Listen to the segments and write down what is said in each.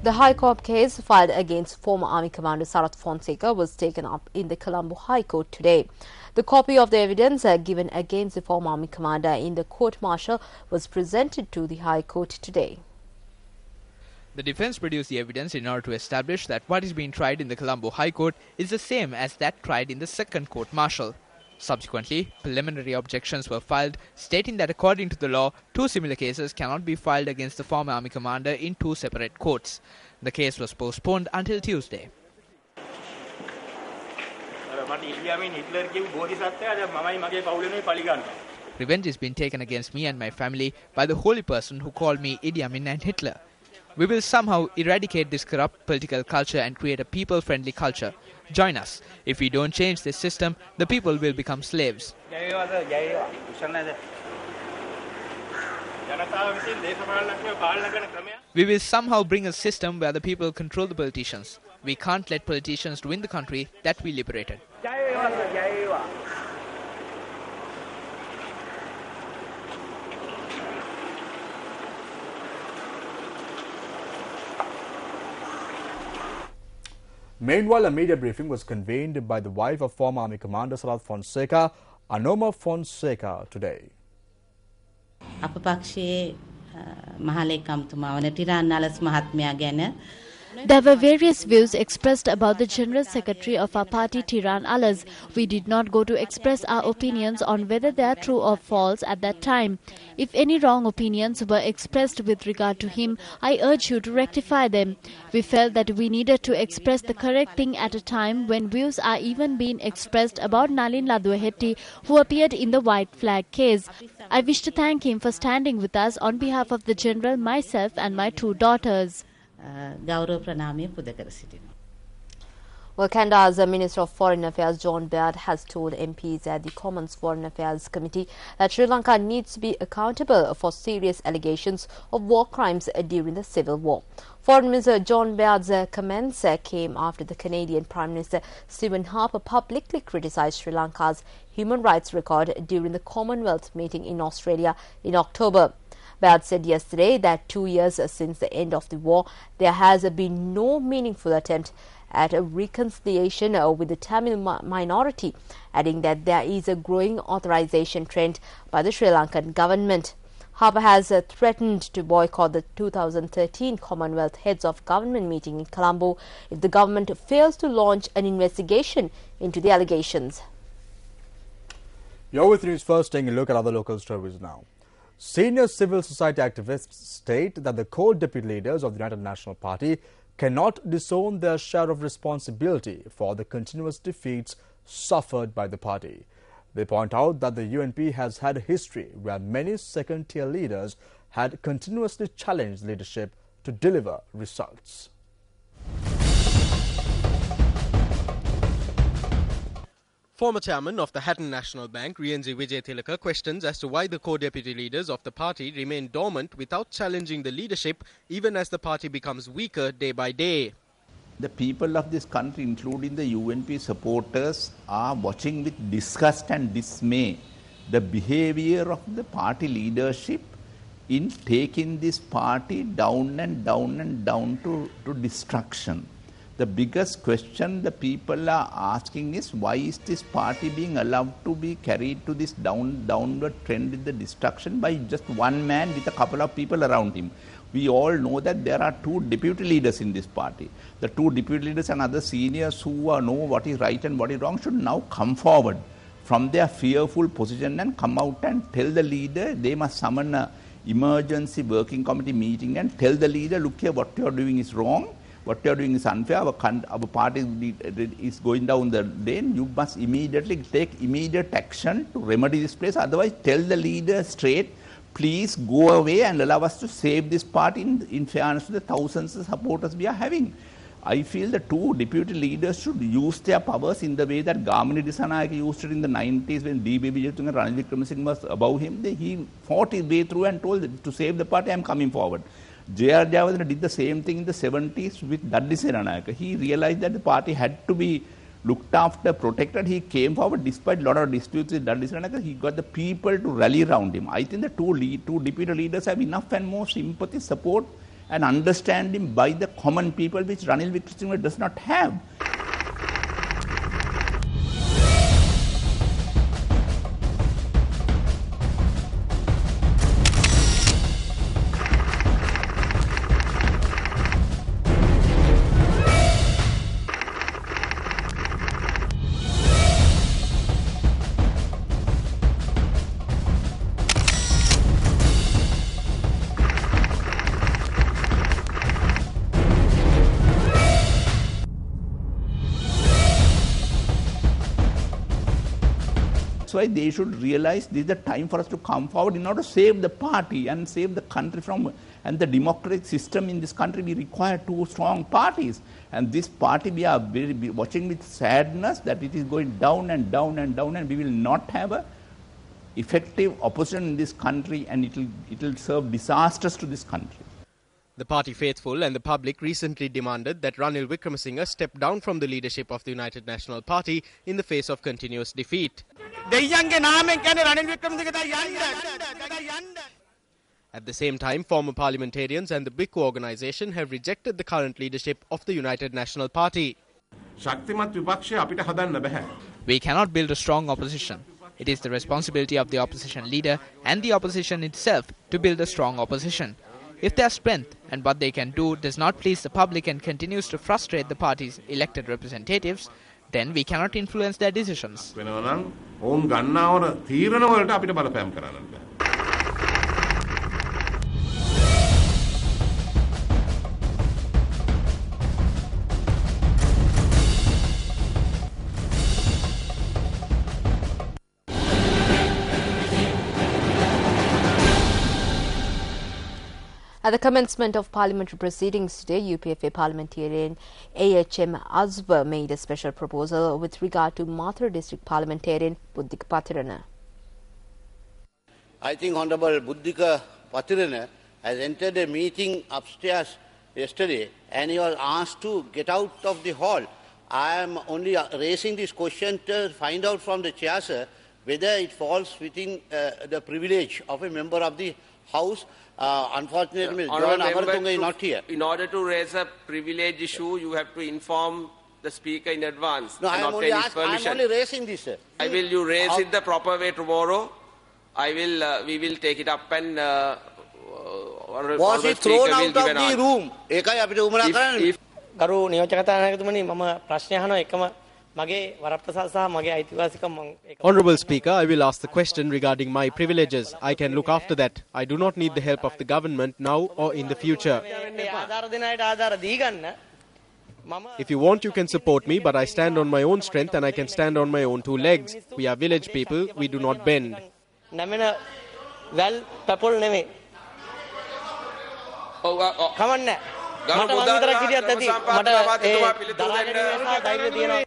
The High Court case filed against former Army Commander Sarath Fonseca was taken up in the Colombo High Court today. The copy of the evidence given against the former Army Commander in the court-martial was presented to the High Court today. The defence produced the evidence in order to establish that what is being tried in the Colombo High Court is the same as that tried in the second court-martial. Subsequently, preliminary objections were filed, stating that according to the law, two similar cases cannot be filed against the former Army Commander in two separate courts. The case was postponed until Tuesday. Revenge is being taken against me and my family by the holy person who called me Idi Amin and Hitler. We will somehow eradicate this corrupt political culture and create a people-friendly culture. Join us. If we don't change this system, the people will become slaves. We will somehow bring a system where the people control the politicians. We can't let politicians ruin the country that we liberated. Meanwhile, a media briefing was convened by the wife of former Army Commander Sarath Fonseca, Anoma Fonseca, today. There were various views expressed about the General Secretary of our party, Tiran Alas. We did not go to express our opinions on whether they are true or false at that time. If any wrong opinions were expressed with regard to him, I urge you to rectify them. We felt that we needed to express the correct thing at a time when views are even being expressed about Nalin Ladwahetty, who appeared in the white flag case. I wish to thank him for standing with us on behalf of the General, myself and my two daughters. Well, Canada's Minister of Foreign Affairs John Baird has told MPs at the Commons Foreign Affairs Committee that Sri Lanka needs to be accountable for serious allegations of war crimes during the civil war. Foreign Minister John Baird's comments came after the Canadian Prime Minister Stephen Harper publicly criticised Sri Lanka's human rights record during the Commonwealth meeting in Australia in October. Baird said yesterday that 2 years since the end of the war, there has been no meaningful attempt at a reconciliation with the Tamil minority, adding that there is a growing authorization trend by the Sri Lankan government. Harper has threatened to boycott the 2013 Commonwealth Heads of Government meeting in Colombo if the government fails to launch an investigation into the allegations. You're with News First, taking a look at other local stories now. Senior civil society activists state that the core deputy leaders of the United National Party cannot disown their share of responsibility for the continuous defeats suffered by the party. They point out that the UNP has had a history where many second-tier leaders had continuously challenged leadership to deliver results. Former chairman of the Hatton National Bank, Rienzi Vijay Tilaka, questions as to why the core deputy leaders of the party remain dormant without challenging the leadership even as the party becomes weaker day by day. The people of this country, including the UNP supporters, are watching with disgust and dismay the behavior of the party leadership in taking this party down and down and down to destruction. The biggest question the people are asking is, why is this party being allowed to be carried to this downward trend in the destruction by just one man with a couple of people around him? We all know that there are two deputy leaders in this party. The two deputy leaders and other seniors who know what is right and what is wrong should now come forward from their fearful position and come out and tell the leader. They must summon an emergency working committee meeting and tell the leader, look here, what you are doing is wrong. What you are doing is unfair. Our party is going down the drain. You must immediately take immediate action to remedy this place. Otherwise, tell the leader straight, please go away and allow us to save this party in fairness to the thousands of supporters we are having. I feel the two deputy leaders should use their powers in the way that Gamini Dissanayake used it in the 90s when D.B. Wijetunga and Ranil Wickremesinghe was above him. He fought his way through and told them, to save the party, I am coming forward. J.R. Jayawardena did the same thing in the 70s with Daddi Seranayake. He realized that the party had to be looked after, protected. He came forward despite a lot of disputes with Daddi Seranayake. He got the people to rally around him. I think the two deputy leaders have enough and more sympathy, support and understanding by the common people, which Ranil Wickremesinghe does not have. That's why they should realize this is the time for us to come forward in order to save the party and save the country from, and the democratic system in this country. We require two strong parties. And this party, we are watching with sadness that it is going down and down and down, and we will not have a effective opposition in this country, and it will serve disasters to this country. The party faithful and the public recently demanded that Ranil Wickremesinghe step down from the leadership of the United National Party in the face of continuous defeat. At the same time, former parliamentarians and the Bhikkhu organisation have rejected the current leadership of the United National Party. We cannot build a strong opposition. It is the responsibility of the opposition leader and the opposition itself to build a strong opposition. If their strength and what they can do does not please the public and continues to frustrate the party's elected representatives, then we cannot influence their decisions. At the commencement of parliamentary proceedings today, UPFA parliamentarian AHM Azbar made a special proposal with regard to Mathura district parliamentarian Buddhika Pathirana. I think Honorable Buddhika Pathirana has entered a meeting upstairs yesterday and he was asked to get out of the hall. I am only raising this question to find out from the chair, sir, whether it falls within the privilege of a member of the House. Unfortunately, John Amaratunga is not here. In order to raise a privilege issue, you have to inform the speaker in advance. No, I am only raising this, sir. Will you raise it the proper way tomorrow? We will take it up and was he thrown out of the room? ගරු නියෝජක කතානායකතුමනි මම ප්‍රශ්න අහනවා එකම මගේ වරප්‍රසාද සහ මගේ අයිතිවාසිකම් Honorable Speaker, I will ask the question regarding my privileges. I can look after that. I do not need the help of the government now or in the future. ආධාර දෙන අයට ආධාර දී ගන්න. If you want, you can support me, but I stand on my own strength and I can stand on my own two legs. We are village people. We do not bend. නැමෙන වැල් පැපොල් නෙමෙයි. කමන්නේ. මට මම විතරක් හිටියත් ඇති. මට ධෛර්යය තියෙනවා.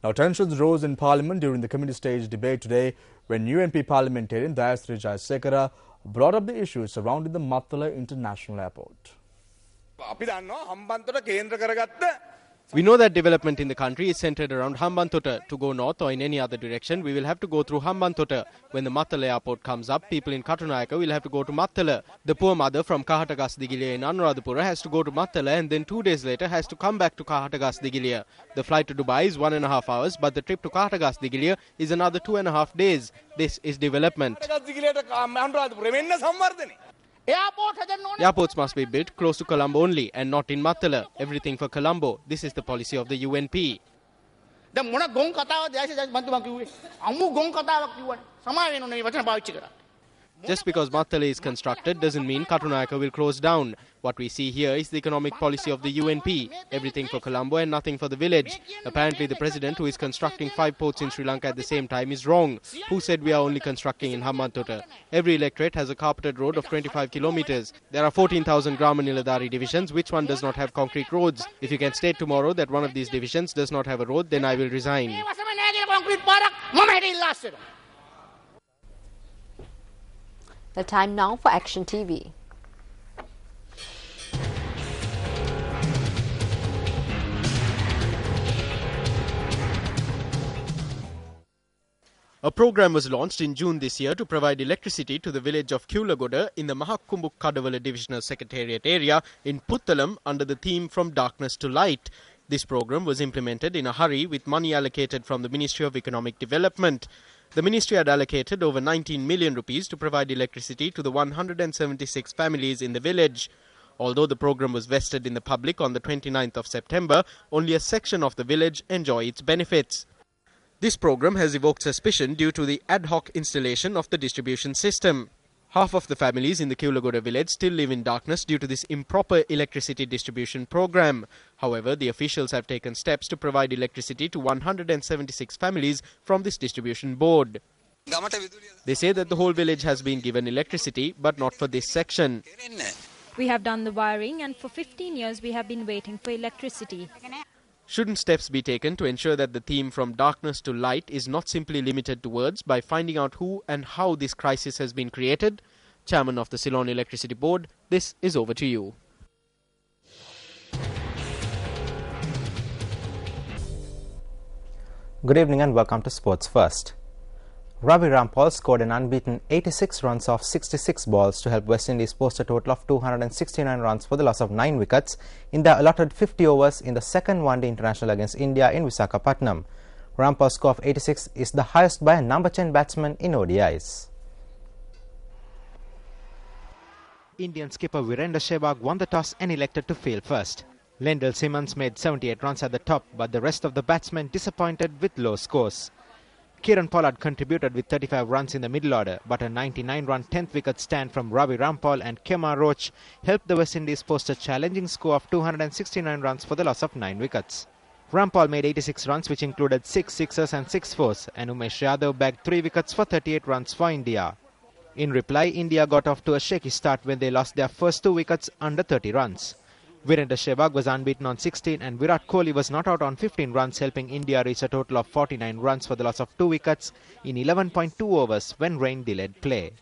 Now, tensions rose in Parliament during the committee stage debate today when UNP parliamentarian Dayasri Jayasekara brought up the issues surrounding the Mattala International Airport. We know that development in the country is centered around Hambantota. To go north or in any other direction, we will have to go through Hambantota. When the Mattala airport comes up, people in Katunayaka will have to go to Mattala. The poor mother from Kahatagasdigiliya in Anuradhapura has to go to Mattala and then 2 days later has to come back to Kahatagasdigiliya. The flight to Dubai is 1.5 hours, but the trip to Kahatagasdigiliya is another 2.5 days. This is development. Airports must be built close to Colombo only and not in Mattala. Everything for Colombo. This is the policy of the UNP. Just because Mattala is constructed doesn't mean Katunayaka will close down. What we see here is the economic policy of the UNP. Everything for Colombo and nothing for the village. Apparently the president, who is constructing 5 ports in Sri Lanka at the same time, is wrong. Who said we are only constructing in Hambantota? Every electorate has a carpeted road of 25 kilometers. There are 14,000 Grama Niladhari divisions. Which one does not have concrete roads? If you can state tomorrow that one of these divisions does not have a road, then I will resign. The time now for Action TV. A program was launched in June this year to provide electricity to the village of Kulagoda in the Mahakumbuk Kadavala Divisional Secretariat area in Puttalam under the theme From Darkness to Light. This program was implemented in a hurry with money allocated from the Ministry of Economic Development. The ministry had allocated over 19 million rupees to provide electricity to the 176 families in the village. Although the program was vested in the public on the 29th of September, only a section of the village enjoy its benefits. This program has evoked suspicion due to the ad hoc installation of the distribution system. Half of the families in the Kulagoda village still live in darkness due to this improper electricity distribution program. However, the officials have taken steps to provide electricity to 176 families from this distribution board. They say that the whole village has been given electricity, but not for this section. We have done the wiring, and for 15 years we have been waiting for electricity. Shouldn't steps be taken to ensure that the theme From Darkness to Light is not simply limited to words by finding out who and how this crisis has been created? Chairman of the Ceylon Electricity Board, this is over to you. Good evening and welcome to Sports First. Ravi Rampal scored an unbeaten 86 runs off 66 balls to help West Indies post a total of 269 runs for the loss of 9 wickets in the allotted 50 overs in the second one-day international against India in Visakhapatnam. Rampal's score of 86 is the highest by a number 10 batsman in ODIs. Indian skipper Virender Sehwag won the toss and elected to field first. Lendl Simmons made 78 runs at the top, but the rest of the batsmen disappointed with low scores. Kieran Pollard contributed with 35 runs in the middle order, but a 99-run 10th wicket stand from Ravi Rampal and Kemar Roach helped the West Indies post a challenging score of 269 runs for the loss of 9 wickets. Rampal made 86 runs, which included 6 sixes and 6 fours, and Umesh Yadav bagged 3 wickets for 38 runs for India. In reply, India got off to a shaky start when they lost their first 2 wickets under 30 runs. Virender Sehwag was unbeaten on 16 and Virat Kohli was not out on 15 runs, helping India reach a total of 49 runs for the loss of 2 wickets in 11.2 overs when rain delayed play.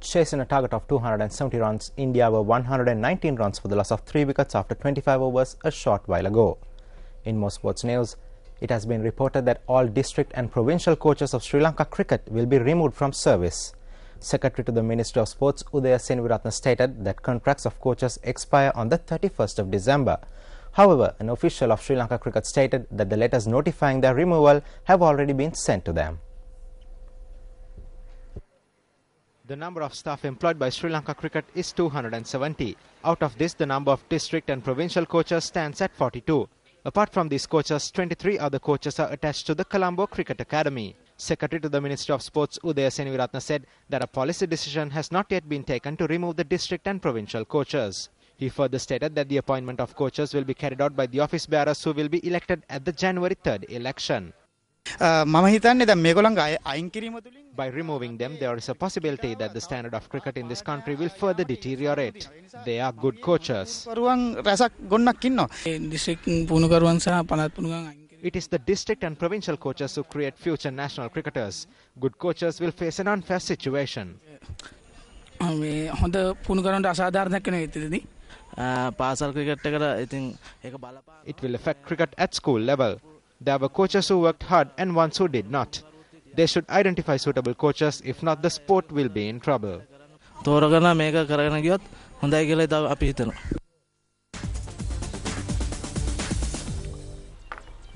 Chasing a target of 270 runs, India were 119 runs for the loss of 3 wickets after 25 overs a short while ago. In more sports news, it has been reported that all district and provincial coaches of Sri Lanka cricket will be removed from service. Secretary to the Ministry of Sports Udaya Senaviratne stated that contracts of coaches expire on the 31st of December. However, an official of Sri Lanka cricket stated that the letters notifying their removal have already been sent to them. The number of staff employed by Sri Lanka cricket is 270. Out of this, the number of district and provincial coaches stands at 42. Apart from these coaches, 23 other coaches are attached to the Colombo Cricket Academy. Secretary to the Ministry of Sports Udaya Senaviratne said that a policy decision has not yet been taken to remove the district and provincial coaches. He further stated that the appointment of coaches will be carried out by the office bearers who will be elected at the January 3rd election. By removing them, there is a possibility that the standard of cricket in this country will further deteriorate. They are good coaches. It is the district and provincial coaches who create future national cricketers. Good coaches will face an unfair situation. It will affect cricket at school level. There were coaches who worked hard and ones who did not. They should identify suitable coaches, if not the sport will be in trouble. Now,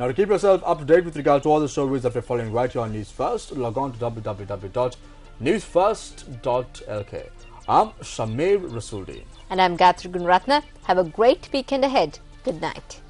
to keep yourself up to date with regard to all the stories that we're following right here on News First, log on to www.newsfirst.lk. I'm Shamir Rasooli. And I'm Gayatri Gunratna. Have a great weekend ahead. Good night.